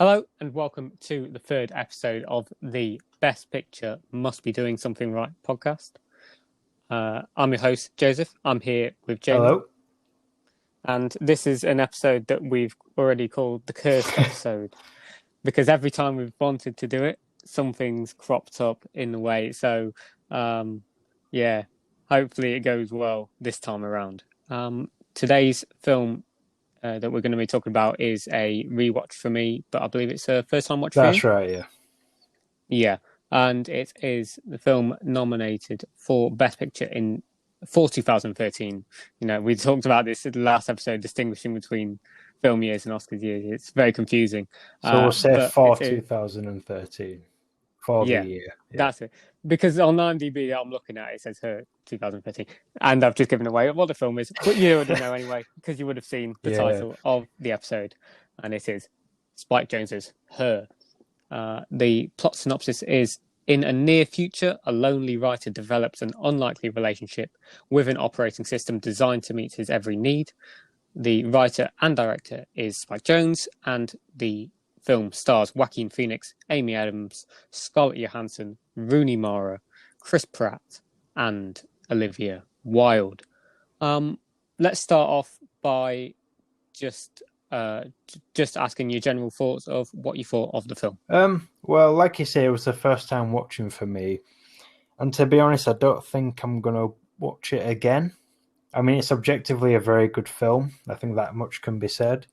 Hello and welcome to the third episode of the Best Picture Must Be Doing Something Right podcast. I'm your host, Joseph. I'm here with Jamie. Hello. And this is an episode that we've already called the Cursed episode because every time we've wanted to do it, something's cropped up in the way. So, hopefully it goes well this time around. Today's film that we're going to be talking about is a rewatch for me, but I believe it's a first time watch for you. That's right, yeah. Yeah, and it is the film nominated for Best Picture for 2013. You know, we talked about this in the last episode, distinguishing between film years and Oscars years. It's very confusing. So we'll say for 2013. For the year. Yeah. That's it. Because on IMDb I'm looking at, it says her 2013. And I've just given away what the film is. But you already know anyway, because you would have seen the title of the episode. And it is Spike Jonze's Her. The plot synopsis is: in a near future, a lonely writer develops an unlikely relationship with an operating system designed to meet his every need. The writer and director is Spike Jonze, and the film stars Joaquin Phoenix, Amy Adams, Scarlett Johansson, Rooney Mara, Chris Pratt, and Olivia Wilde. Let's start off by just asking your general thoughts of what you thought of the film. Well, like you say, it was the first time watching for me. And to be honest, I don't think I'm going to watch it again. I mean, it's objectively a very good film. I think that much can be said.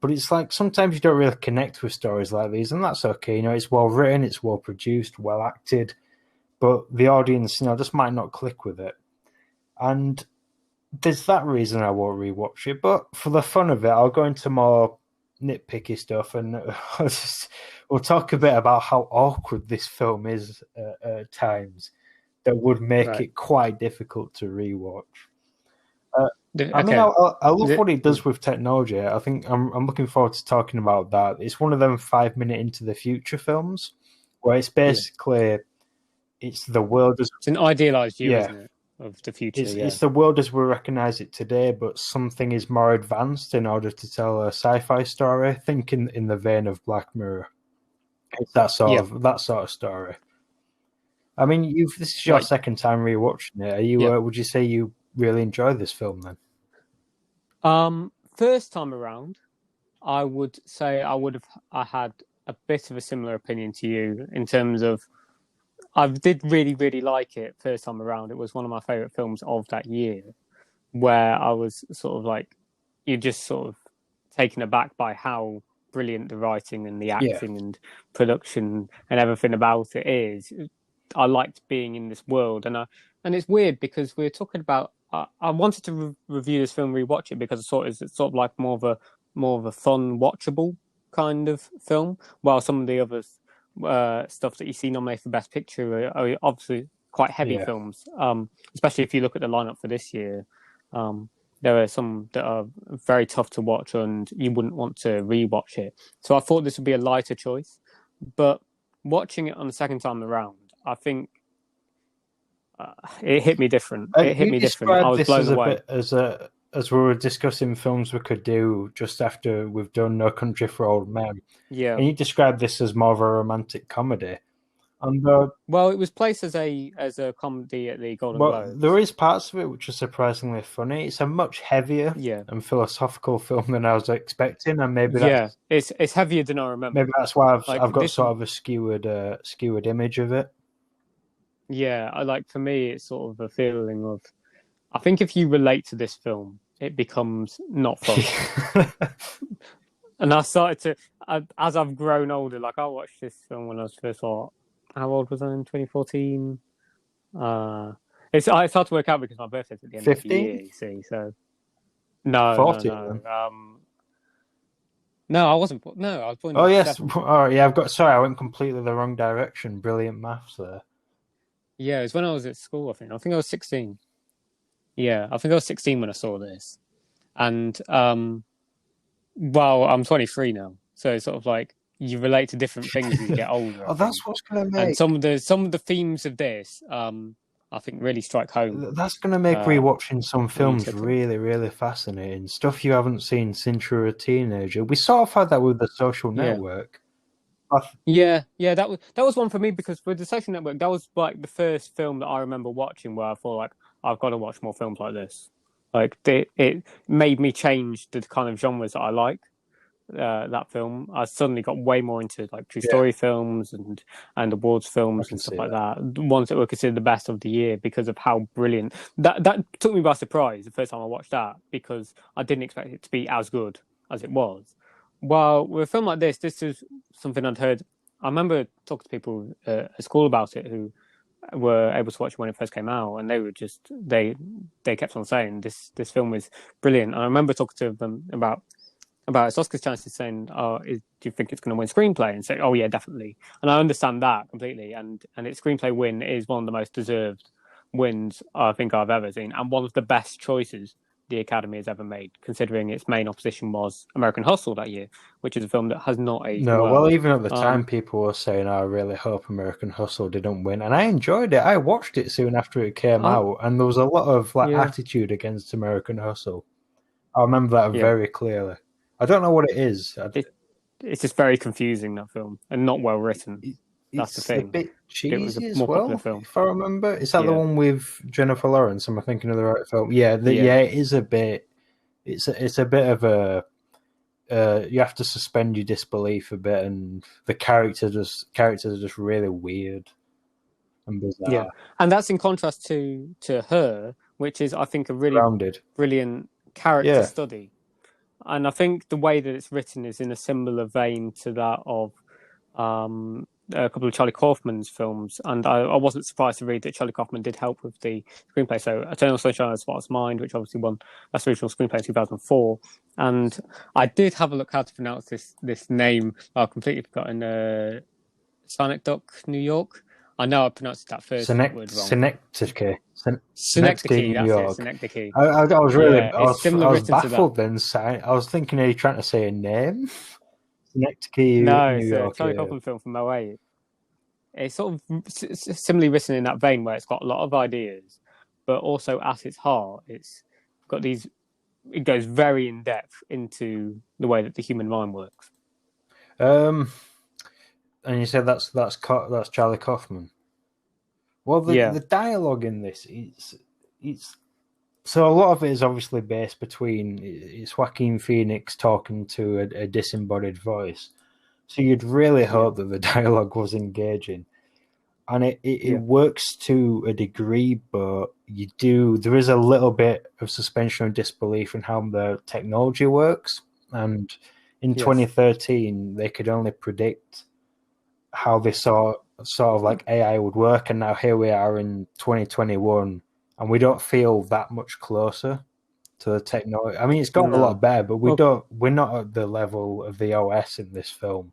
But it's like sometimes you don't really connect with stories like these, and that's okay. You know, it's well written, it's well produced, well acted, but the audience, just might not click with it. And there's that reason I won't rewatch it. But for the fun of it, I'll go into more nitpicky stuff, and we'll talk a bit about how awkward this film is at times. That would make it quite difficult to rewatch. I mean, I love what it does with technology. I think I'm looking forward to talking about that. It's one of them 5 minute into the future films where it's basically it's the world as it's an idealized view, isn't it, of the future? It's the world as we recognize it today, but something is more advanced in order to tell a sci-fi story. Think in the vein of Black Mirror. It's that sort of story. I mean, this is your second time rewatching it. Are you? Would you say you really enjoyed this film then? First time around, I would say I had a bit of a similar opinion to you in terms of I did really, really like it first time around. It was one of my favourite films of that year, where I was sort of like, you're just sort of taken aback by how brilliant the writing and the acting and production and everything about it is. I liked being in this world, and it's weird because we're talking about. I wanted to review this film, rewatch it, because I thought it's sort of like more of a fun, watchable kind of film. While some of the other stuff that you see nominated for Best Picture are obviously quite heavy films. Especially if you look at the lineup for this year, there are some that are very tough to watch, and you wouldn't want to rewatch it. So I thought this would be a lighter choice, but watching it on the second time around, I think. It hit me different. I was blown away. As we were discussing films we could do just after we've done No Country for Old Men. Yeah. And you described this as more of a romantic comedy. And well, it was placed as a comedy at the Golden Globes. There is parts of it which are surprisingly funny. It's a much heavier and philosophical film than I was expecting, and maybe it's heavier than I remember. Maybe that's why I've got sort of a skewed image of it. Yeah, for me, it's sort of a feeling of, I think if you relate to this film, it becomes not fun. And I started to, as I've grown older, I watched this film when I was first, how old was I in 2014? It's hard to work out because my birthday's at the end 15? of the year, you see, so. No, 40, no, I wasn't. No, I was born in 7. Oh, yeah, I went completely the wrong direction. Brilliant maths there. Yeah, it was when I was at school, I think. I think I was 16. Yeah, I think I was 16 when I saw this. And, I'm 23 now. So it's sort of like, you relate to different things as you get older. That's what's going to make... And some of the themes of this, I think really strike home. That's going to make rewatching some When you films took it. really, really fascinating. Stuff you haven't seen since you were a teenager. We sort of had that with The Social Yeah. Network. Yeah, that was one for me because with the Social Network, that was like the first film that I remember watching where I thought like I've got to watch more films like this. Like it made me change the kind of genres that I like. That film, I suddenly got way more into like true Yeah, story films and awards I films can and stuff see like that. that. The ones that were considered the best of the year because of how brilliant that took me by surprise the first time I watched that because I didn't expect it to be as good as it was. While with a film like this is something I'd heard. I remember talking to people at school about it who were able to watch it when it first came out, and they were just they kept on saying this film is brilliant. And I remember talking to them about its Oscars chances, saying, "Oh, do you think it's going to win screenplay?" And say, "Oh yeah, definitely." And I understand that completely. And its screenplay win is one of the most deserved wins I think I've ever seen, and one of the best choices the Academy has ever made, considering its main opposition was American Hustle that year, which is a film that has not aged No, well, well. even at the time, Um, people were saying, "I really hope American Hustle didn't win," and I enjoyed it. I watched it soon after it came I, out, and there was a lot of like yeah, attitude against American Hustle. I remember that yeah. very clearly. I don't know what it is. It, it's just very confusing, that film, and not well written. That's the It's a thing. bit But it was a cheesy as more popular well, film. if I remember. Is that the Yeah, one with Jennifer Lawrence? Am I thinking of the right film? Yeah, yeah, yeah. It is a bit. It's a bit of a. You have to suspend your disbelief a bit, and the characters are just really weird and yeah. bizarre. And that's in contrast to Her, which is I think a really Grounded. brilliant character Yeah. study. And I think the way that it's written is in a similar vein to that of a couple of Charlie Kaufman's films. And I wasn't surprised to read that Charlie Kaufman did help with the screenplay. So Eternal Sunshine of the Spotless Mind, which obviously won Best Original Screenplay in 2004. And I did have a look how to pronounce this name. I've completely forgotten. Synecdoche, New York. I know I pronounced that first word wrong. Synecdoche. Synecdoche, Synecdoche, New that's it. York. Synecdoche. I was really, Yeah, it's I similar was written to that. baffled then. I was thinking, are you trying to say a name? Synecdoche, No, New it's a York. Charlie Kaufman film from '08. It's sort of similarly written in that vein where it's got a lot of ideas, but also at its heart, it's got these. It goes very in depth into the way that the human mind works. Um, and you said that's Charlie Kaufman. Well, Yeah, the dialogue in this it's so a lot of it is obviously based between it's Joaquin Phoenix talking to a disembodied voice. So you'd really yeah, hope that the dialogue was engaging. And it yeah, works to a degree, but there is a little bit of suspension of disbelief in how the technology works. And in yes, 2013, they could only predict how this sort of like AI would work, and now here we are in 2021, and we don't feel that much closer to the technology. I mean, it's gotten a lot no. better, but Well, we're not at the level of the OS in this film.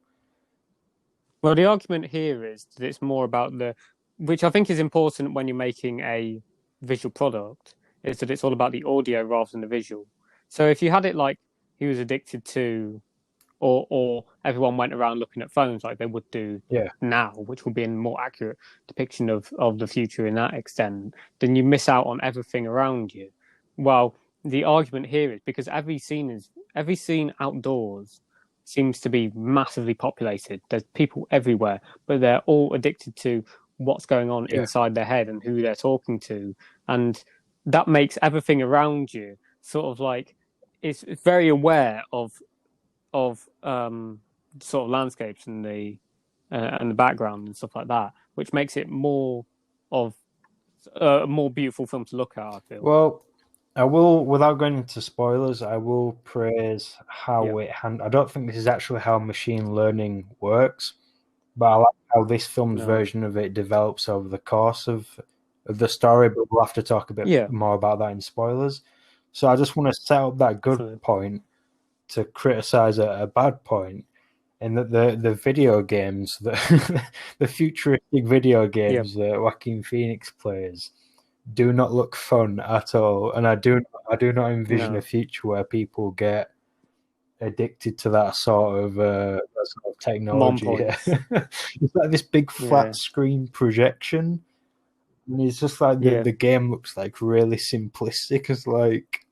well, the argument here is that it's more about which I think is important when you're making a visual product, is that it's all about the audio rather than the visual. So if you had it like he was addicted to or everyone went around looking at phones like they would do Yeah, now, which would be a more accurate depiction of the future in that extent, then you miss out on everything around you. Well, the argument here is because every scene outdoors seems to be massively populated. There's people everywhere, but they're all addicted to what's going on yeah. inside their head and who they're talking to. And that makes everything around you sort of like it's very aware of sort of landscapes and the background and stuff like that, which makes it more of a more beautiful film to look at. I feel. Well, I will, without going into spoilers, I will praise Yeah, how I don't think this is actually how machine learning works, but I like how this film's no, version of it develops over the course of the story. But we'll have to talk a bit yeah, more about that in spoilers. So I just want to set up that good definitely. point to criticize a bad point, in that the video games, the futuristic video Yeah, games that Joaquin Phoenix plays do not look fun at all, and I do not envision a no, future where people get addicted to that sort of Mon technology. points. It's like this big Yeah, flat screen projection, And it's just like Yeah. the game looks like really simplistic. It's like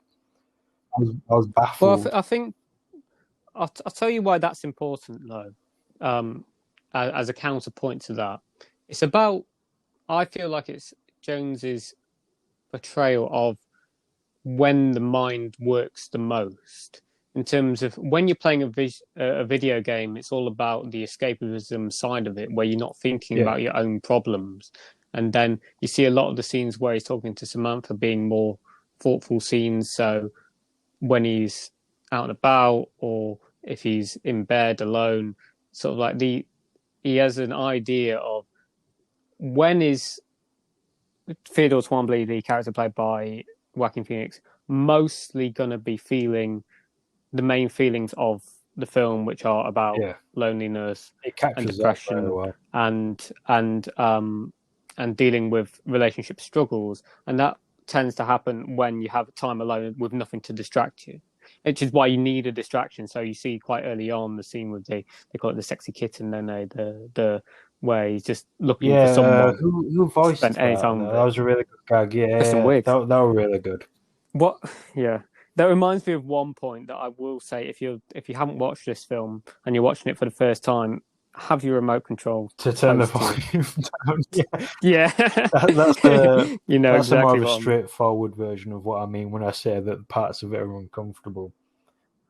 I was Well, baffled. I think I'll tell you why that's important, though. As a counterpoint to that, it's about. I feel like it's Jones's portrayal of when the mind works the most. In terms of when you're playing a video game, it's all about the escapism side of it, where you're not thinking Yeah, about your own problems. And then you see a lot of the scenes where he's talking to Samantha being more thoughtful scenes. So when he's out and about, or if he's in bed alone, sort of like he has an idea of when is Theodore Twombly, the character played by Joaquin Phoenix, mostly going to be feeling the main feelings of the film, which are about yeah. loneliness It and captures that very depression well. and and um and dealing with relationship struggles, and that tends to happen when you have time alone with nothing to distract you, which is why you need a distraction. So you see quite early on the scene with they call it the sexy kitten, don't they? The where he's just looking for Yeah, someone who to spend voiced any that? time with That it. was a really good gag. Kristen Yeah, Wiig. that was really good. What? Yeah, that reminds me of one point that I will say: if you haven't watched this film and you're watching it for the first time, have your remote control To turn the close to you. volume down. Yeah, Yeah, you know that's a more exactly of a what I mean. straightforward version of what I mean when I say that parts of it are uncomfortable.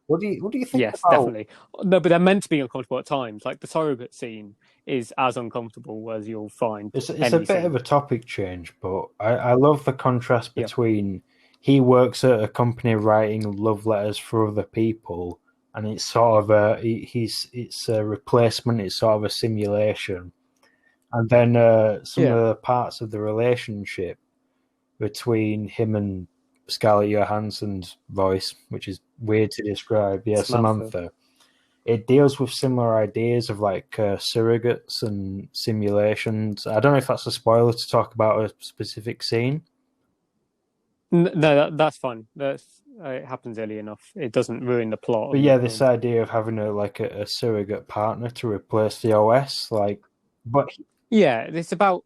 What do you think Yes, about? definitely. No, but they're meant to be uncomfortable at times. Like the surrogate scene is as uncomfortable as you'll find It's a any bit of scene. a topic change, but I love the contrast Yeah, between he works at a company writing love letters for other people, and it's sort of it's a replacement, it's sort of a simulation, and then some yeah, of the parts of the relationship between him and Scarlett Johansson's voice, which is weird to describe. Yeah, Samantha. Samantha. It deals with similar ideas of like surrogates and simulations. I don't know if that's a spoiler to talk about a specific scene. No, that's fine. That's it happens early enough. It doesn't ruin the plot But of the yeah, this film. idea of having a surrogate partner to replace the OS, like, but Yeah, it's about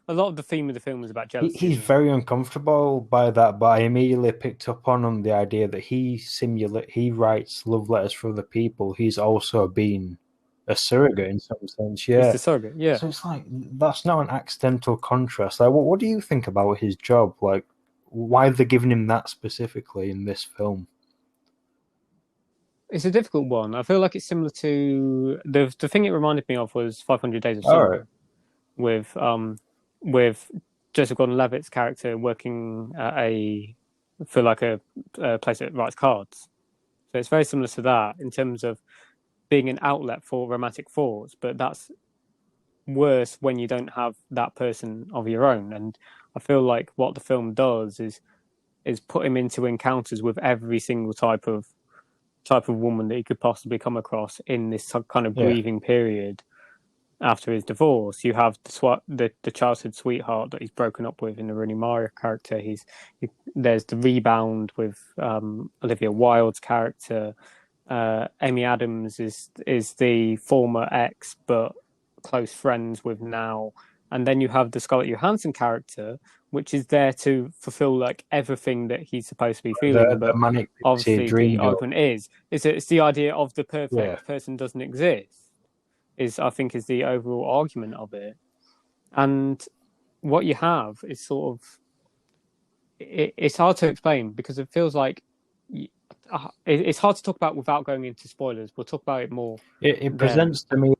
a lot of the theme of the film is about jealousy, he's isn't it? very uncomfortable by that. But I immediately picked up on the idea that he writes love letters for other people. He's also been a surrogate in some sense, He's yeah. the surrogate. Yeah. So it's like that's not an accidental contrast. Like, what do you think about his job? Like, why are they giving him that specifically in this film? It's a difficult one. I feel like it's similar to the thing it reminded me of was 500 Days of All right, Summer with with Joseph Gordon-Levitt's character working at a for like a place that writes cards. So it's very similar to that in terms of being an outlet for romantic thoughts, but that's worse when you don't have that person of your own. And I feel like what the film does is put him into encounters with every single type of woman that he could possibly come across in this kind of yeah, grieving period after his divorce. You have the childhood sweetheart that he's broken up with in the Rooney Mara character. There's the rebound with Olivia Wilde's character. Amy Adams is the former ex, but close friends with now. And then you have the Scarlett Johansson character, which is there to fulfill like everything that he's supposed to be feeling. the But manic pixie obviously, dream the job. argument is it's the idea of the Yeah, perfect person doesn't exist. Is I think is the overall argument of it. And what you have is sort of it's hard to explain because it feels like it's hard to talk about without going into spoilers. We'll talk about it more it then, presents to me.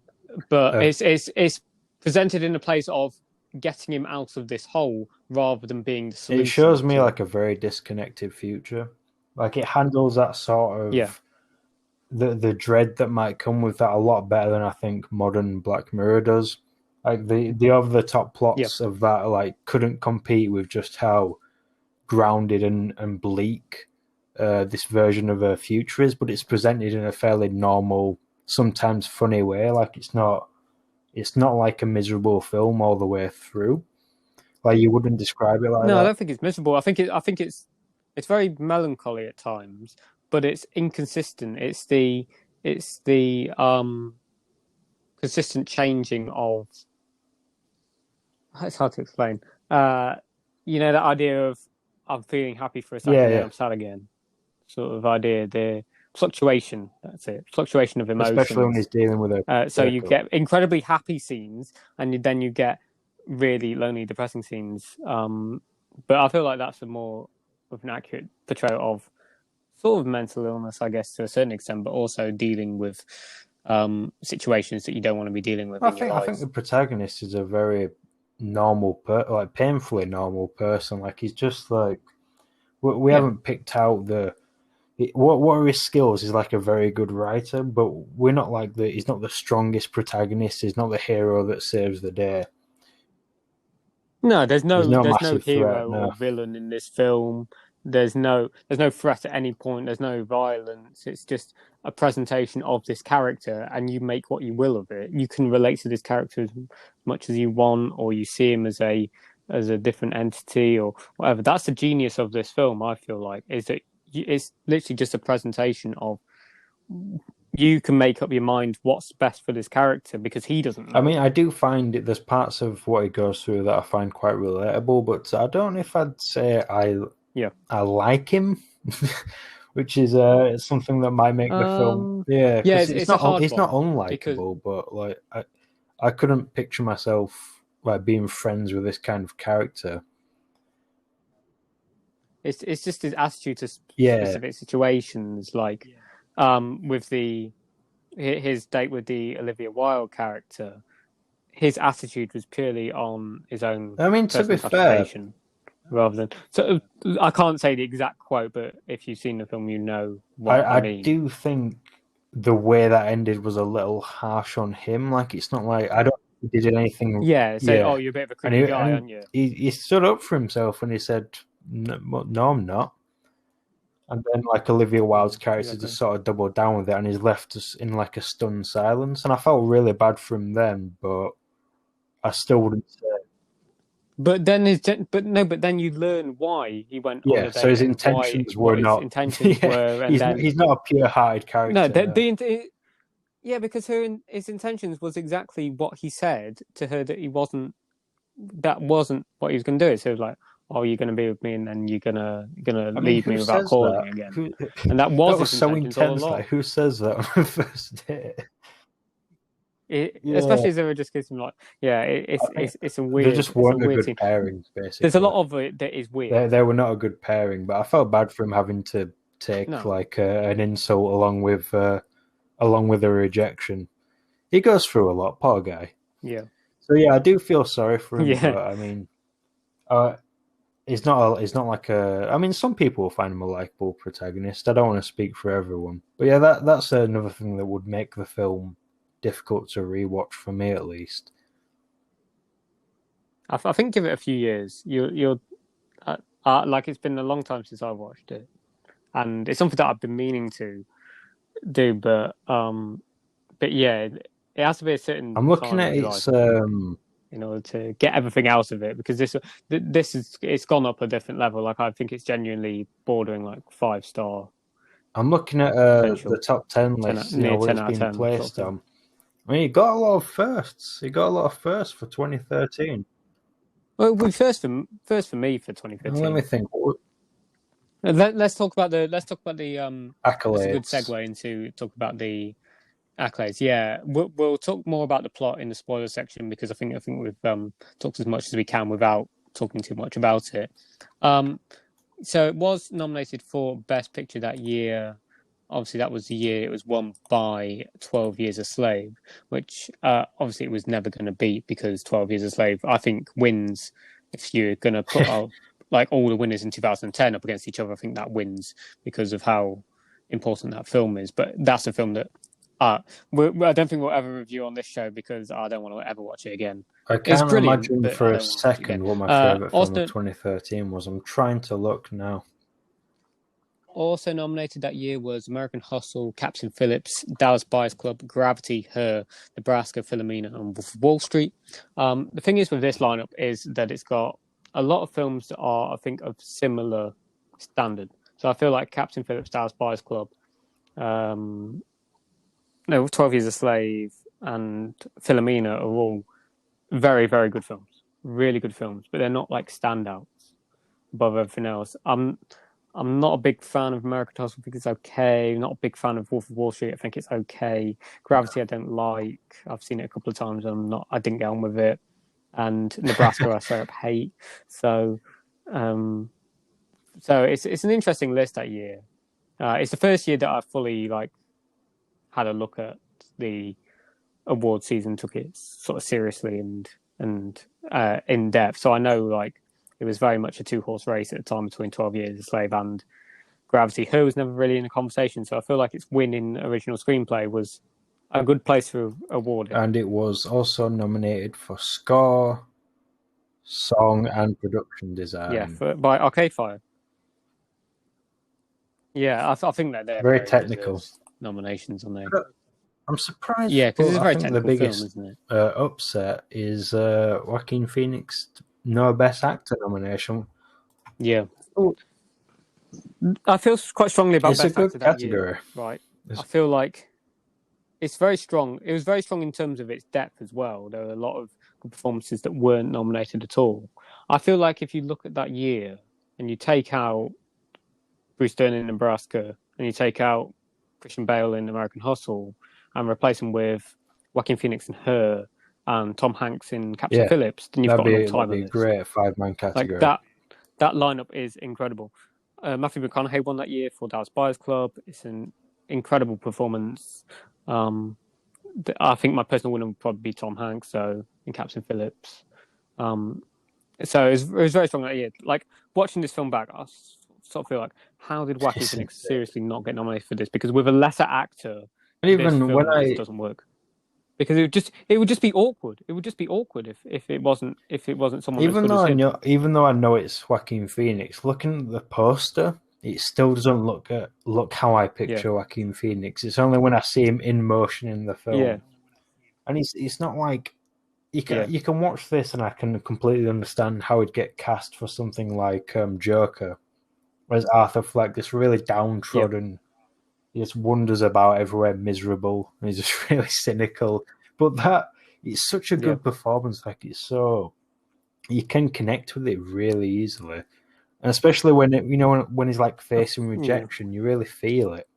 but Uh, it's presented in a place of getting him out of this hole rather than being the it shows solution me to it. like a very disconnected future. Like it handles that sort Yeah, of the dread that might come with that a lot better than I think modern Black Mirror does. Like the over the top yeah, plots of that like couldn't compete with just how grounded and bleak this version of a future is, but it's presented in a fairly normal, sometimes funny way. Like it's not like a miserable film all the way through. Like you wouldn't describe it like no, I that. don't think it's miserable. I think it's very melancholy at times, but it's inconsistent. It's the consistent changing of it's hard to explain. You know, that idea of I'm feeling happy for a Yeah, second, then yeah. I'm sad again, sort of idea. The fluctuation. That's it. Fluctuation of Especially when he's emotions. dealing with a So you circle. get incredibly happy scenes, and then you get really lonely, depressing scenes. But I feel like that's a more of an accurate portrayal of sort of mental illness, I guess, to a certain extent, but also dealing with situations that you don't want to be dealing with in your I think life. the protagonist is a very normal, like painfully normal person. Like he's just like we Yeah. haven't picked out the what are his skills. He's like a very good writer, but we're not like the. He's not the strongest protagonist. He's not the hero that saves the day. No, He's no there's no massive threat. hero No, or villain in this film. There's no threat at any point. There's no violence. It's just a presentation of this character, and you make what you will of it. You can relate to this character as much as you want, or you see him as a different entity or whatever. That's the genius of this film. I feel like is that it's literally just a presentation of you can make up your mind what's best for this character because he doesn't I know. mean I do find it. There's parts of what he goes through that I find quite relatable, but I don't know if I'd say Yeah. I like him, which is something that might make the film. Yeah, Yeah, because it's a hard it's not one because unlikable, but like I couldn't picture myself like being friends with this kind of character. it's just his attitude to Yeah, specific situations, like with his date with the Olivia Wilde character. His attitude was purely on his own I mean to be personal fair, gratification rather than. So I can't say the exact quote, but if you've seen the film, you know what I I mean. do think the way that ended was a little harsh on him. Like it's not like I don't think he did anything. Yeah, say, oh, Yeah, you're a bit of a and creepy guy, aren't you? he stood up for himself when he said, "No, no, I'm not." And then like Olivia Wilde's character Exactly. just sort of doubled down with it, and he's left us in like a stunned silence. And I felt really bad for him then, but I still wouldn't say. But then you learn why he went on Yeah, the so date his and why intentions were what his not. intentions Yeah, were, and then he's not a pure-hearted no, character. No. yeah, because his intentions was exactly what he said to her that that wasn't what he was going to do. So it was like, oh, you're going to be with me, and then you're gonna I mean, leave who me without says that? calling again, Who and that that was was his so intentions all intense. Like, along. who says that on the first date? Yeah, Especially as they were just getting like, yeah, I think they just it's a weren't a weird good scene. pairing. There's a Basically, lot of it that is weird. they were not a good pairing. But I felt bad for him having to take No, like an insult along with a rejection. He goes through a lot, poor guy. yeah, So yeah, I do feel sorry for him, yeah. but I mean, uh, he's not like a. I mean, some people will find him a likable protagonist. I don't want to speak for everyone, but yeah, that's another thing that would make the film difficult to rewatch for me, at least. I think give it a few years. You'll like it's been a long time since I watched it, and it's something that I've been meaning to do, but yeah, it has to be a certain I'm looking time at of your its. life in order to get everything out of it because this is it's gone up a different level. Like I think it's genuinely bordering like 5 star I'm looking at the potential, top 10 list, near where 10 it's out of been 10 sort of placed thing. on. I mean, he got a lot of firsts. He got a lot of firsts for 2013. Well, we first for me for Let me 2015. think. Let's talk about the That's a good Accolades. segue into talk about the accolades. Yeah, we'll talk more about the plot in the spoiler section because I think we've talked as much as we can without talking too much about it. So it was nominated for Best Picture that year. Obviously, that was the year it was won by 12 Years a Slave, which obviously it was never going to beat because 12 Years a Slave, I think, wins if you're going to put like all the winners in 2010 up against each other. I think that wins because of how important that film is. But that's a film that I don't think we'll ever review on this show because I don't want to ever watch it again. I It's can't brilliant, imagine but for I a don't want to watch it again. second what my favourite film of Also, 2013 was. I'm trying to look now. Also nominated that year was American Hustle, Captain Phillips, Dallas Buyers Club, Gravity, Her, Nebraska, Philomena, and Wall Street. The thing is with this lineup is that it's got a lot of films that are, I think, of similar standard. So I feel like Captain Phillips, Dallas Buyers Club, no, 12 Years a Slave, and Philomena are all very, very good films. really good films, but they're not like standouts above everything else. I'm not a big fan of American Hustle. I think it's okay. Not a big fan of Wolf of Wall Street. I think it's okay. Gravity, I don't like. I've seen it a couple of times. I didn't get on with it. And Nebraska, I straight up hate. So, it's an interesting list that year. It's the first year that I fully like had a look at the award season, took it sort of seriously and in depth. So I know like it was very much a 2-horse race at the time between 12 Years a Slave and Gravity. Her was never really in a conversation, so I feel like its win in original screenplay was a good place to award it. And it was also nominated for score, song, and production design. Yeah, by Arcade Fire. Yeah, I think that they're very technical nominations on there. I'm surprised. Yeah, because it's a very I think technical the biggest film, isn't it? upset is Joaquin Phoenix no Best Actor nomination. Yeah. Ooh. I feel quite strongly about Best Actor that year, right? I feel like it's very strong. It was very strong in terms of its depth as well. There were a lot of good performances that weren't nominated at all. I feel like if you look at that year and you take out Bruce Dern in Nebraska and you take out Christian Bale in American Hustle and replace him with Joaquin Phoenix in Her and Tom Hanks in Captain Phillips, then you've got an all-time. That'd be a great 5-man category. Like that lineup is incredible. Matthew McConaughey won that year for Dallas Buyers Club. It's an incredible performance. I think my personal winner would probably be Tom Hanks, so in Captain Phillips. So it was very strong that year. Like watching this film back, I sort of feel like, how did Joaquin Phoenix seriously not get nominated for this? Because with a lesser actor, even when it doesn't work. Because it would just be awkward. It would just be awkward if it wasn't someone. Even though I know it's Joaquin Phoenix, looking at the poster, it still doesn't look how I picture Joaquin Phoenix. It's only when I see him in motion in the film, and it's not like you can watch this and I can completely understand how he'd get cast for something like Joker, whereas Arthur Fleck, this really downtrodden. He just wanders about everywhere miserable, and he's just really cynical. But it's such a good performance. Like it's so you can connect with it really easily, and especially when when he's like facing rejection, you really feel it.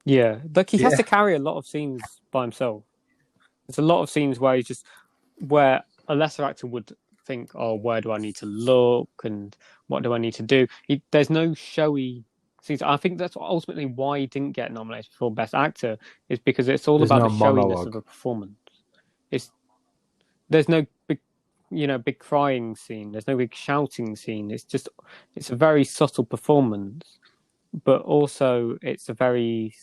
Yeah, like he has to carry a lot of scenes by himself. There's a lot of scenes where a lesser actor would think, "Oh, where do I need to look, and what do I need to do?" There's no showy. I think that's ultimately why he didn't get nominated for Best Actor, is because it's all about the showiness of a performance. There's no big crying scene. There's no big shouting scene. It's a very subtle performance, but also it's a very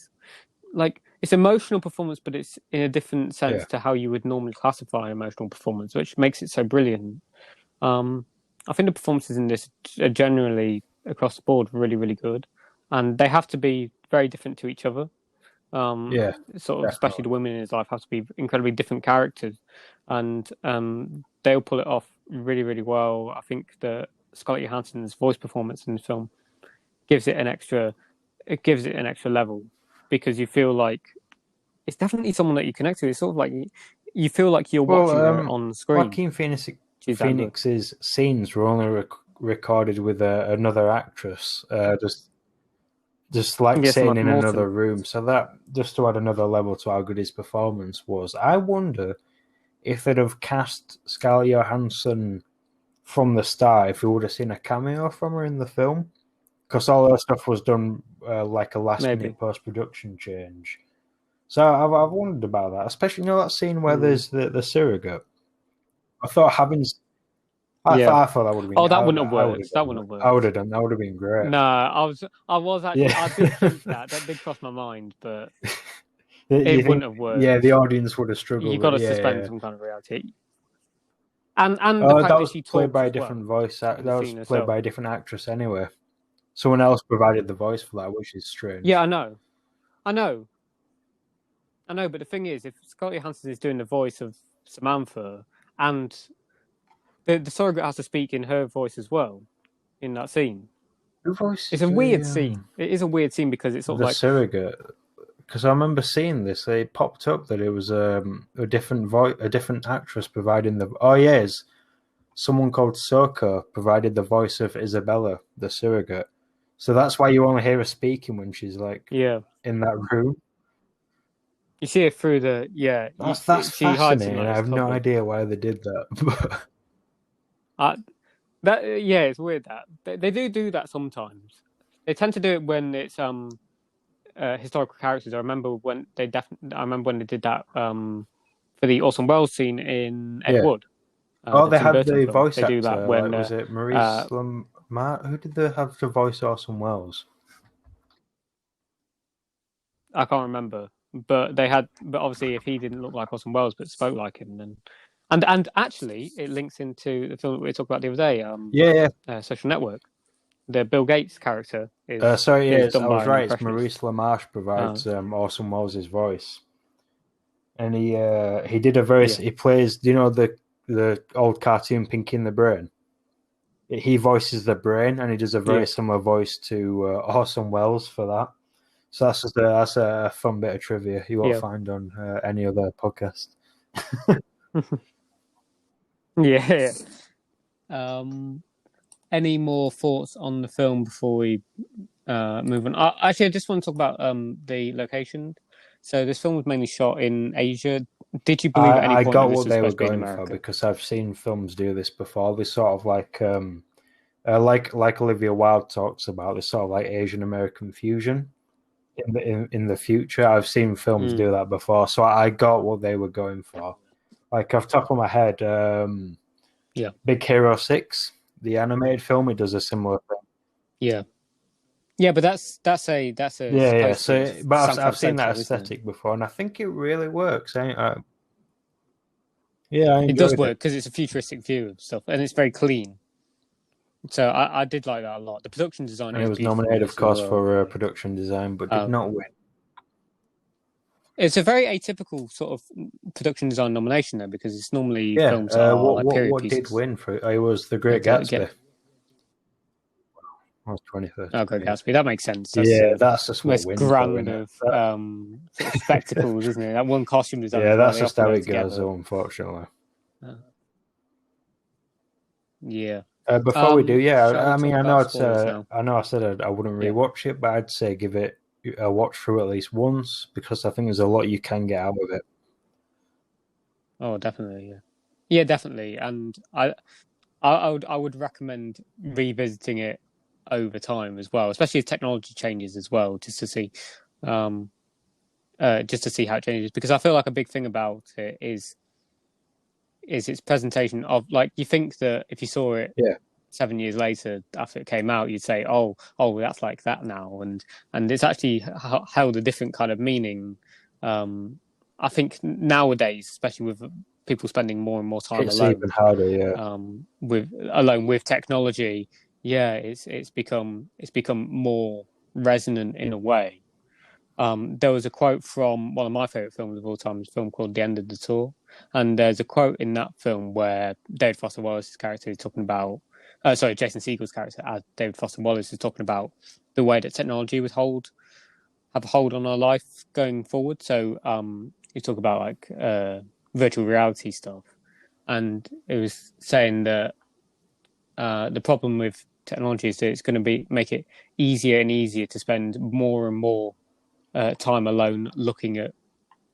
it's emotional performance, but it's in a different sense to how you would normally classify emotional performance, which makes it so brilliant. I think the performances in this are generally across the board really, really good. And they have to be very different to each other. Especially the women in his life have to be incredibly different characters, and they'll pull it off really, really well. I think that Scarlett Johansson's voice performance in the film gives it an extra level, because you feel like it's definitely someone that you connect to. It's sort of like you feel like you're watching her on screen. Joaquin Phoenix's scenes were only recorded with another actress, just like sitting in another room. So that, just to add another level to how good his performance was, I wonder if they'd have cast Scarlett Johansson from the start, if we would have seen a cameo from her in the film, because all that stuff was done like a last-minute post-production change. So I've wondered about that, especially that scene where there's the surrogate. I thought having. I thought that would have been. Oh, that wouldn't have worked. That wouldn't have worked. I would have done. That would have been great. No, I was actually. Yeah. I did think that. That did cross my mind, but it wouldn't have worked. Yeah, the audience would have struggled. You got to suspend some kind of reality. And the fact that was played by a different voice. That was played by a different actress anyway. Someone else provided the voice for that, which is strange. Yeah, I know. But the thing is, if Scarlett Johansson is doing the voice of Samantha, and the surrogate has to speak in her voice as well in that scene. Her voice. It's a weird scene. It is a weird scene because it's sort of like the surrogate. because I remember seeing this. It popped up that it was a different actress providing the. Oh yes, someone called Soko provided the voice of Isabella, the surrogate. So that's why you only hear her speaking when she's like Yeah, in that room. you see it through the That's she hides in fascinating. like I this have no cupboard. idea why they did that. Uh, that yeah, it's weird that they do that sometimes. They tend to do it when it's historical characters. I remember when they did that for the Orson Welles scene in Ed Yeah. Wood, Oh, the they Tim had Burton the film. voice They do that actor. Like, when was it uh, Maurice Lamar? Who did they have to voice Orson Welles? I can't remember, but obviously if he didn't look like Orson Welles but spoke like him, then and actually it links into the film that we talked about the other day, Yeah, Social Network. The Bill Gates character yeah. Sorry, is yes, done I by was an right. It's impressionist. Maurice LaMarche Uh, provides Orson Welles' voice, and he did a very yeah, he plays. Do you know the old cartoon Pinky and the Brain? He voices the brain, and he does a very yeah, similar voice to Orson Welles for that. So that's a fun bit of trivia you won't yeah, find on any other podcast. yeah. Um, any more thoughts on the film before we move on? Actually, I just want to talk about the location. So this film was mainly shot in Asia. Did you believe at any I point that got this what was they were supposed to be in going for America? because I've seen films do this before. They sort of like Olivia Wilde talks about, this sort of like Asian American fusion in the future. I've seen films Mm, do that before, so I got what they were going for. Like off the top of my head, yeah, Big Hero 6, the animated film, it does a similar thing. yeah, yeah. But that's Yeah. supposed to be So, but San I've seen that Francisco, isn't it? aesthetic before, and I think it really works. Yeah, I It does enjoyed it, work because it's a futuristic view of stuff, and it's very clean. So I did like that a lot. The production design and it is was beautiful in nominated, of this as course, well. for production design, but did Um, not win. it's a very atypical sort of production design nomination though, because it's normally Yeah. films that are What like what period what did pieces win for it? It was The Great that Gatsby. get. That was Oh, 2013. Great Yeah. Gatsby. That makes sense. That's Yeah, the that's just what most wins though, grand isn't it? of sort of spectacles, isn't it? That one costume design Yeah, as well. that's They just often how go it goes, together. though, unfortunately. Uh, yeah. Before we do, yeah, Shall we I mean, talk about spoilers now? I know I said I wouldn't Yeah. rewatch it, but I'd say give it a watch through at least once because I think there's a lot you can get out of it. Oh, definitely. Yeah. Yeah, definitely. And I would recommend revisiting it over time as well, especially if technology changes as well, um, just to see how it changes. Because I feel like a big thing about it is its presentation of like you think that if you saw it Yeah, 7 years later after it came out, you'd say, that's like that now, and it's actually held a different kind of meaning. I think nowadays, especially with people spending more and more time it's even alone, harder. Yeah, with technology, yeah, it's become more resonant in a way. There was a quote from one of my favorite films of all time, a film called The End of the Tour, and there's a quote in that film where David Foster Wallace's character is talking about, Jason Segel's character as David Foster Wallace is talking about the way that technology would have a hold on our life going forward. So, you talk about like virtual reality stuff, and it was saying that the problem with technology is that it's going to make it easier and easier to spend more and more time alone looking at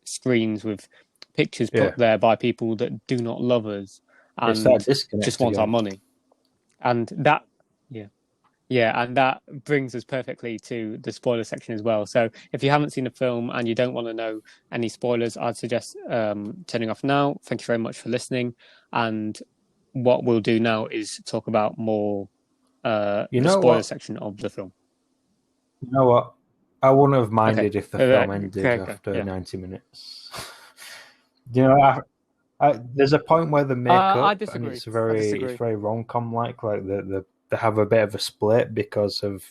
screens with pictures yeah, put there by people that do not love us it's that and just disconnect want our again. money. And that, yeah, yeah, and that brings us perfectly to the spoiler section as well. So if you haven't seen the film and you don't want to know any spoilers, I'd suggest turning off now. Thank you very much for listening. And what we'll do now is talk about more You the know spoiler what? section of the film. You know what? I wouldn't have Okay. minded if the film ended Okay. after Yeah. 90 minutes. You know, there's a point where they make I up, and disagree. it's very rom-com like they have a bit of a split because of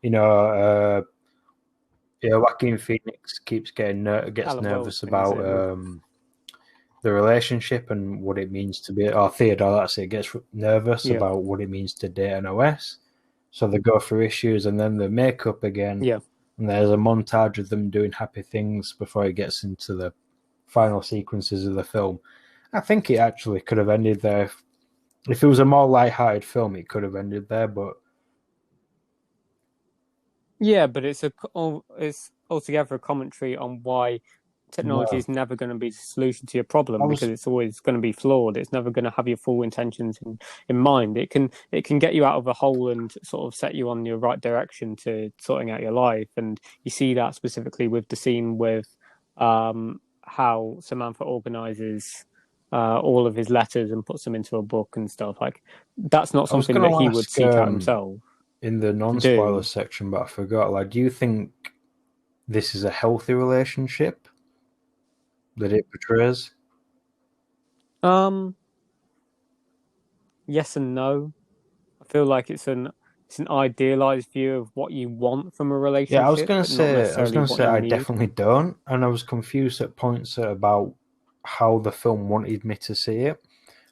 you know Joaquin Phoenix keeps gets Alan Wells nervous thing, is about it? the relationship and what it means to be, or Theodore, that's it, gets nervous Yeah. about what it means to date an OS. So they go through issues and then they make up again. Yeah. and there's a montage of them doing happy things before it gets into the final sequences of the film. I think it actually could have ended there. If it was a more light-hearted film, it could have ended there, but Yeah, but it's altogether a commentary on why technology no. is never going to be the solution to your problem, because it's always going to be flawed. It's never going to have your full intentions in mind. It can get you out of a hole and sort of set you on your right direction to sorting out your life. And you see that specifically with the scene with how Samantha organizes all of his letters and puts them into a book and stuff. Like, that's not I was something going that to he would ask seek out himself in the to non-spoiler do. section, but I forgot. Like, do you think this is a healthy relationship that it portrays? Um, yes and no. I feel like it's an idealized view of what you want from a Yeah, relationship, but not I was necessarily gonna what say you I need. definitely don't, and I was confused at points about how the film wanted me to see it.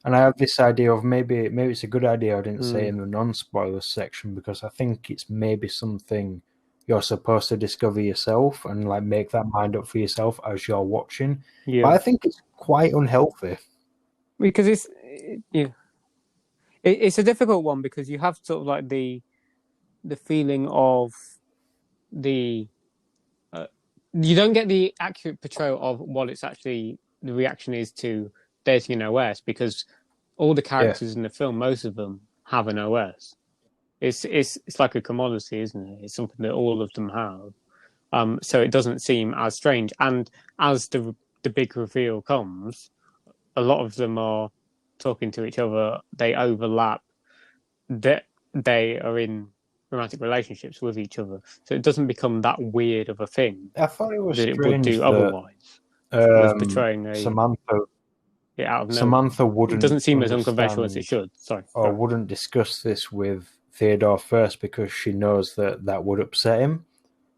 And I have this idea of maybe it's a good idea I didn't say Mm, in the non-spoilers section, because I think it's maybe something you're supposed to discover yourself and like make that mind up for yourself as you're watching. But yeah, I think it's quite unhealthy. because yeah, it's a difficult one because you have sort of like the feeling of the you don't get the accurate portrayal of what it's actually the reaction is to dating an OS, because all the Yeah, characters in the film, most of them have an OS. It's like a commodity, isn't it? It's something that all of them have. So it doesn't seem as strange. And as the big reveal comes, a lot of them are talking to each other. They overlap. That they are in romantic relationships with each other. So it doesn't become that weird of a thing I thought it was that it would strange do that otherwise. If it was portraying Samantha it out of nowhere. Samantha It wouldn't doesn't seem as unconventional as it understand should. Sorry, or carry on. wouldn't discuss this with Theodore first because she knows that that would upset him.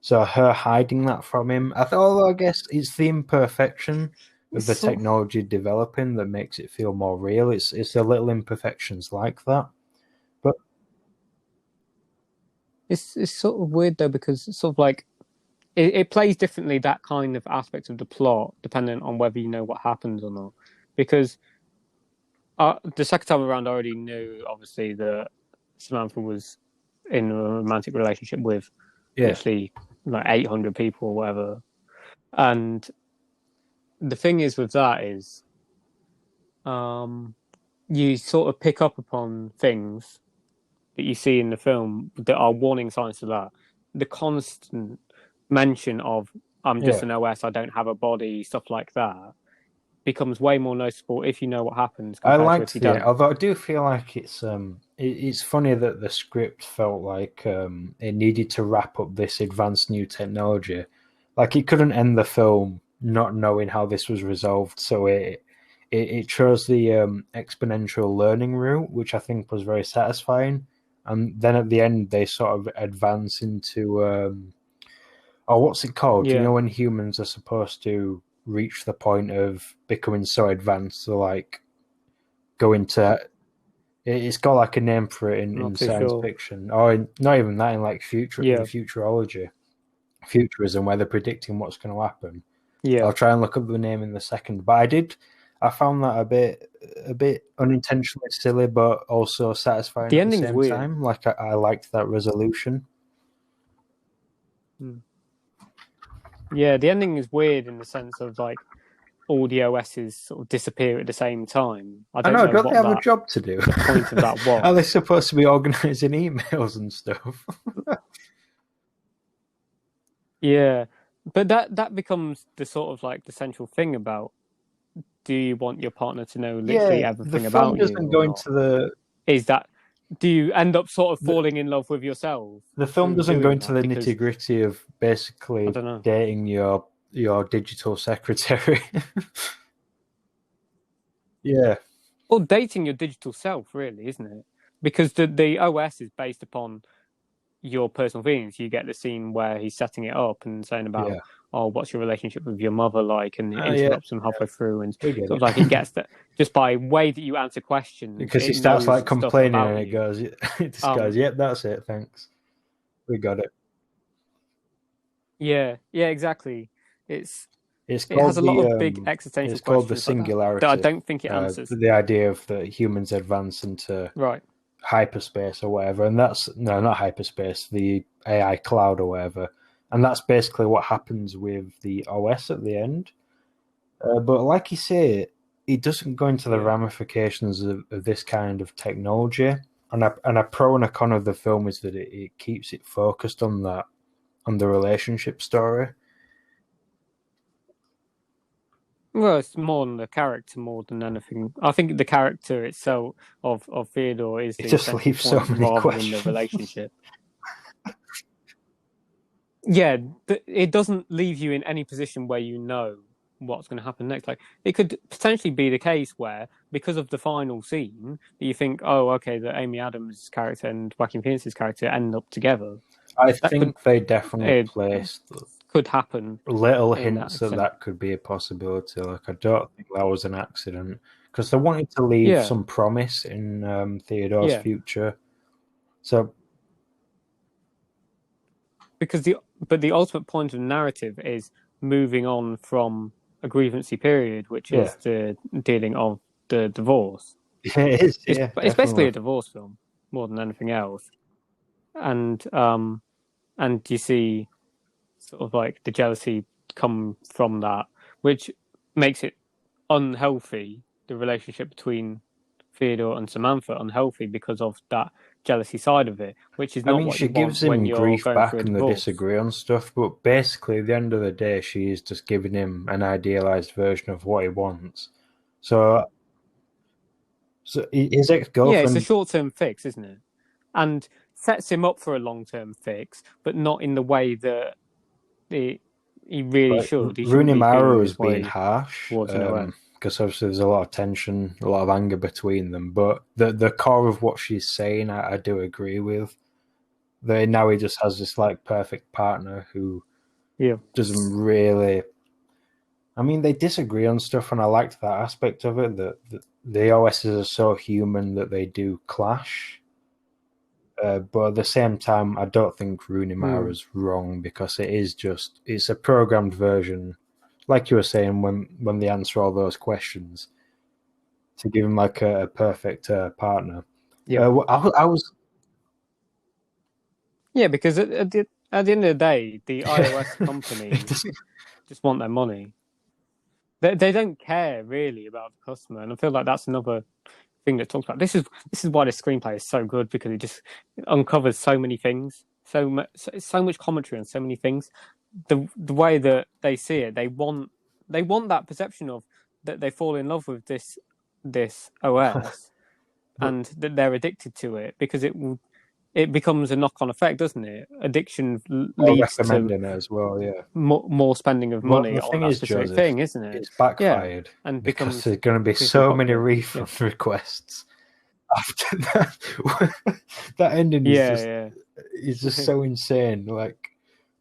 So her hiding that from him, I thought, although I guess it's the imperfection of It's the sort technology developing that makes it feel more real. It's the little imperfections like that. But it's sort of weird though, because it's sort of like it plays differently, that kind of aspect of the plot, depending on whether you know what happens or not. Because the second time around, I already knew, obviously, that Samantha was in a romantic relationship with yeah, literally like 800 people or whatever. And the thing is with that is, um, you sort of pick up upon things that you see in the film that are warning signs to that. The constant mention of I'm just yeah. an OS, I don't have a body, stuff like that, becomes way more noticeable if you know what happens I compared to if liked you the don't. although I do feel like it's funny that the script felt like it needed to wrap up this advanced new technology. Like it couldn't end the film not knowing how this was resolved, so it chose the exponential learning route, which I think was very satisfying. And then at the end, they sort of advance into oh, what's it called? You Yeah, know, when humans are supposed to reach the point of becoming so advanced, so like go into it's got like a name for it I'm not in too science sure. fiction, or not even that, in like Yeah, futurism, where they're predicting what's going to happen. yeah. I'll try and look up the name in the second, but I found that a bit unintentionally silly, but also satisfying The at the ending's same weird. time. Like I liked that resolution. Mm. Yeah, the ending is weird in the sense of like all the OSs sort of disappear at the same time. I I don't know, know don't they what have a that job to do? the point of that Are they was. supposed to be organizing emails and stuff? Yeah, but that becomes the sort of like the central thing about, do you want your partner to know Yeah, literally the everything film about you doesn't or go not? into the Is that, do you end up sort of the, falling in love with yourself the film through doesn't go doing into that? the Because nitty gritty of I basically don't know. dating your digital secretary. Yeah, Or dating your digital self, really, isn't it? Because the OS is based upon your personal feelings. You get the scene where he's setting it up and saying about, yeah. oh, what's your relationship with your mother like, and it Oh yeah, interrupts him halfway through, and we get sort of like it it. gets that just by way that you answer questions, Because he it starts like knows stuff complaining about and it you. goes, this goes, Um, yep, that's it, thanks. We got it. Yeah, yeah, exactly. It's It's it has called a lot of big existential the questions like that I singularity. don't think it answers. The idea of that humans advance into Right. hyperspace or whatever, and that's no, not hyperspace, the AI cloud or whatever, and that's basically what happens with the OS at the end. But like you say, it doesn't go into the Yeah. ramifications of this kind of technology. And a pro and a con of the film is that it keeps it focused on that, on the relationship story. Well, it's more than the character more than anything. I think the character itself of Theodore is It the just central leaves so point many rather than the questions. relationship. Yeah, it doesn't leave you in any position where you know what's going to happen next. Like it could potentially be the case where, because of the final scene, that you think, oh, okay, that Amy Adams' character and Joaquin Phoenix's character end up together. I That think they definitely it placed could happen little in that hints that extent. that could be a possibility. Like, I don't think that was an accident because they wanted to leave Yeah, some promise in Theodore's yeah, future. So, because the ultimate point of the narrative is moving on from a grievancy period, which yeah, is the dealing of the divorce. yeah, it is. Yeah, It's basically definitely. a divorce film more than anything else, and you see sort of like the jealousy come from that, which makes it unhealthy. The relationship between Theodore and Samantha unhealthy because of that jealousy side of it, which is I not mean, what she you gives want when him you're grief going through back a and they divorce. disagree on stuff, but basically, at the end of the day, she is just giving him an idealized version of what he wants. So, his ex Yeah, it's a girlfriend, short-term fix, isn't it? And sets him up for a long-term fix, but not in the way that it, he really like should. He shouldn't Rooney be feeling Mara, is this being way harsh towards an OS. because obviously there's a lot of tension, a lot of anger between them. But the core of what she's saying, I do agree with. That now he just has this like perfect partner who Yeah. doesn't really. I mean, they disagree on stuff, and I liked that aspect of it. That the OSs are so human that they do clash. But at the same time, I don't think Rooney Hmm. Mara's wrong because it's a programmed version, like you were saying when they answer all those questions to give him like a perfect partner. Yeah. I was Yeah, because at the end of the day, the yeah, iOS company just want their money. They don't care really about the customer, and I feel like that's another thing that talks about. This is why the screenplay is so good because it uncovers so many things, so much commentary on so many things. The way that they see it, they want that perception of that they fall in love with this OS but and that they're addicted to it because it becomes a knock on effect, doesn't it? Addiction I'll leads to recommending it as well. Yeah. more spending of Well, money the on thing that is, specific Joseph, thing, isn't it? it's Yeah, backfired and because becomes there's going to be particularly so many popular. Yeah, refund requests after that. That ending yeah, is just yeah, so insane. Like,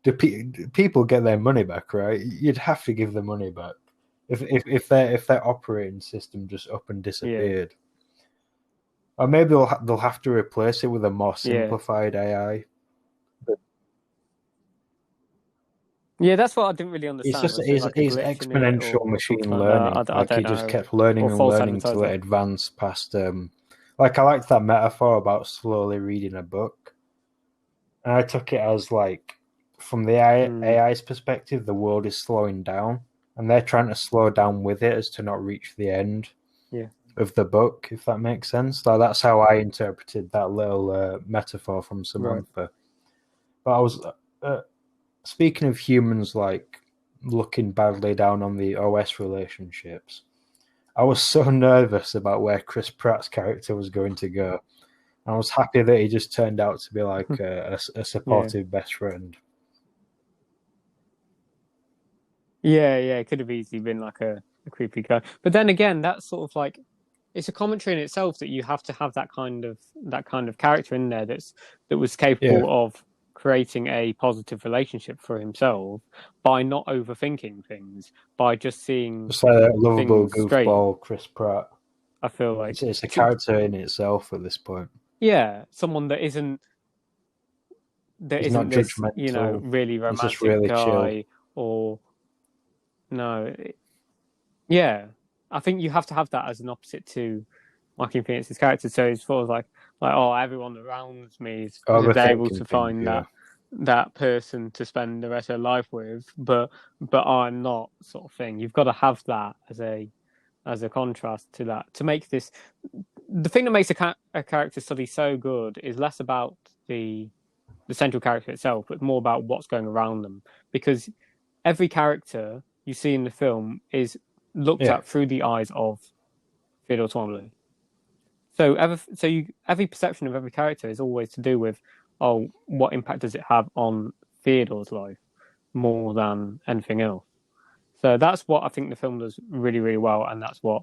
do people get their money back? Right? You'd have to give the money back if their operating system just up and yeah, disappeared, or maybe they'll have to replace it with a more yeah. simplified AI. Yeah, that's what I didn't really understand. Was there like a It's glitch in it exponential or something machine like that? learning. I Like, he don't just know. kept learning Or and false learning till it advertising. advanced past. Like, I liked that metaphor about slowly reading a book, and I took it as like, from the Mm, AI's perspective, the world is slowing down, and they're trying to slow down with it as to not reach the end yeah, of the book, if that makes sense. Like, that's how I interpreted that little metaphor from right. Samantha. But I was uh, speaking of humans like looking badly down on the OS relationships. I was so nervous about where Chris Pratt's character was going to go. I was happy that he just turned out to be like a Yeah, supportive best friend. yeah. It could have easily been like a creepy guy. But then again, that's sort of like it's a commentary in itself that you have to have that kind of character in there that was Yeah, capable of creating a positive relationship for himself by not overthinking things, by just seeing just like a lovable things straight. goofball Chris Pratt. I feel like It's a character in itself at this point. yeah, someone that isn't there He's not isn't this, judgmental. really He's just romantic really chill. guy or no. Yeah, I think you have to have that as an opposite to Joaquin Phoenix's character. So it's sort of like oh, everyone around me is able Overthinking to things, find yeah. that person to spend the rest of their life with, but I'm not, sort of thing. You've got to have that as a contrast to that to make this. The thing that makes a character study so good is less about the central character itself, but more about what's going around them. Because every character you see in the film is looked Yeah. at through the eyes of Theodore Twombly. So every perception of every character is always to do with, oh, what impact does it have on Theodore's life more than anything else. So that's what I think the film does really, really well, and that's what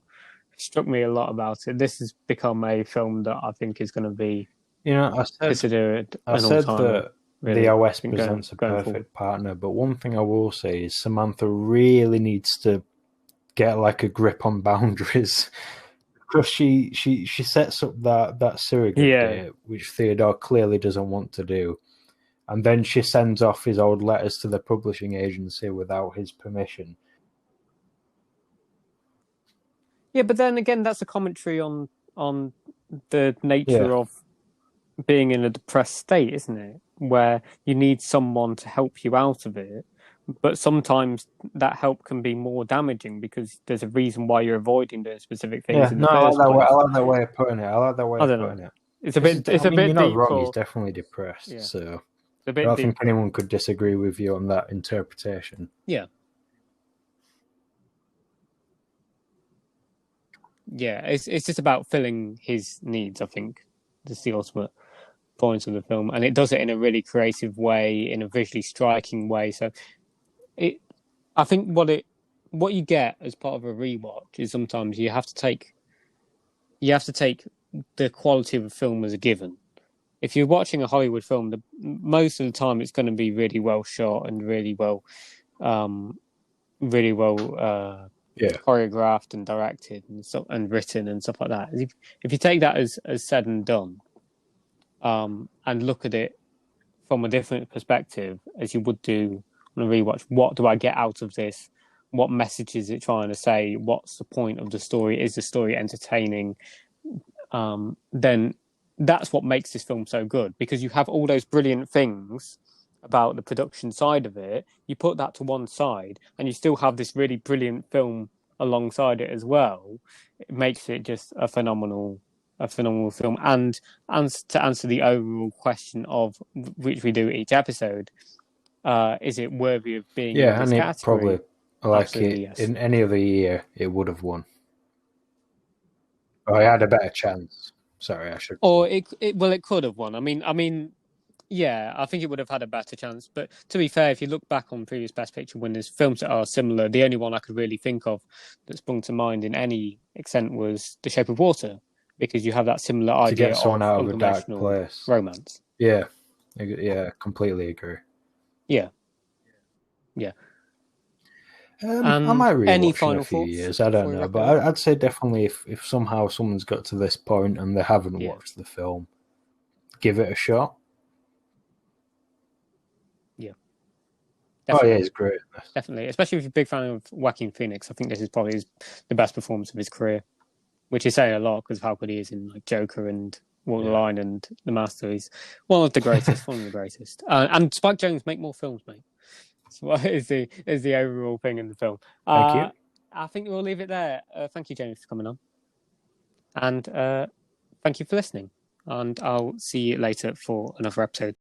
struck me a lot about it. This has become a film that I think is going to be considered I an said all-timer. that Really, the OS going presents a perfect forward. partner, but one thing I will say is Samantha really needs to get like a grip on boundaries because she sets up that surrogate date, which Theodore clearly doesn't want to do, and then she sends off his old letters to the publishing agency without his permission. Yeah, but then again, that's a commentary on the nature of being in a depressed state, isn't it? Where you need someone to help you out of it, but sometimes that help can be more damaging because there's a reason why you're avoiding those specific things in the first place. I like that way of putting it. I don't know. It's a bit. It's I a mean, bit you're not deep. wrong. He's definitely depressed. Yeah. So It's a I bit don't deep. think anyone could disagree with you on that interpretation. Yeah. Yeah, it's just about filling his needs. I think that's the ultimate point of the film, and it does it in a really creative way, in a visually striking way. So, I think what you get as part of a rewatch is sometimes you have to take the quality of a film as a given. If you're watching a Hollywood film, most of the time it's going to be really well shot and really well choreographed and directed and written and stuff like that. If you take that as said and done, and look at it from a different perspective, as you would do on a rewatch, what do I get out of this? What message is it trying to say? What's the point of the story? Is the story entertaining? Then that's what makes this film so good, because you have all those brilliant things about the production side of it. You put that to one side and you still have this really brilliant film alongside it as well. It makes it just a phenomenal film. And to answer the overall question of which we do each episode, is it worthy of being in this category? Probably, yes. in any other year, it would have won. I had a better chance. Sorry, I should. Or it could have won. I mean, yeah, I think it would have had a better chance. But to be fair, if you look back on previous Best Picture winners, films that are similar, the only one I could really think of that sprung to mind in any extent was The Shape of Water, because you have that similar idea get someone of out of a dark place, romance. Yeah, completely agree. Yeah. I might rewatch in a few thoughts years. I don't know, but I'd say definitely if somehow someone's got to this point and they haven't watched the film, give it a shot. Yeah. Definitely. Oh yeah, it's great. Definitely, especially if you're a big fan of Joaquin Phoenix. I think this is probably the best performance of his career, which is saying a lot because of how good he is in like Joker and Walk the Line and The Master. He's one of the greatest. And Spike Jonze, make more films, mate. So what is the overall thing in the film? Thank you. I think we'll leave it there. Thank you, James, for coming on, and thank you for listening. And I'll see you later for another episode.